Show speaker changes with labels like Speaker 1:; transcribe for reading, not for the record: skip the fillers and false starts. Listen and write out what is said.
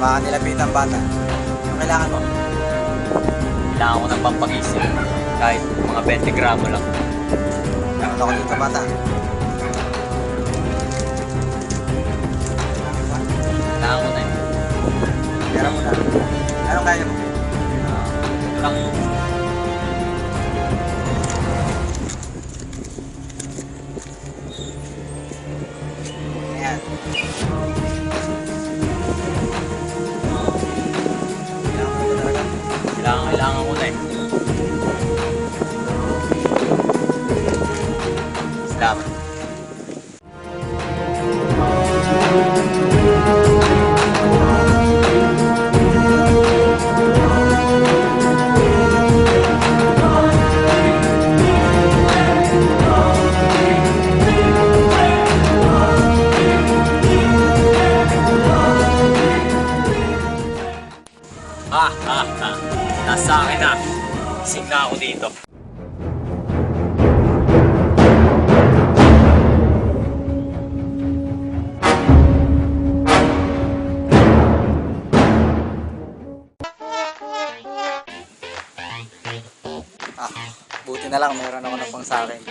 Speaker 1: Baka nilapitan bata. Anong kailangan mo?
Speaker 2: Kailangan ko ng pampagising. Kahit mga 20 gramo lang.
Speaker 1: Meron ako dito bata.
Speaker 2: Kailangan ko na yun.
Speaker 1: Pera mo na. Anong kaya mo?
Speaker 2: Ito lang yun.
Speaker 1: Ayan. Kailangan mo talaga.
Speaker 2: Kailangan ko na eh. Stop. Nasa akin na. Ising na ako dito.
Speaker 1: Buti na lang meron ako ng pang sa akin.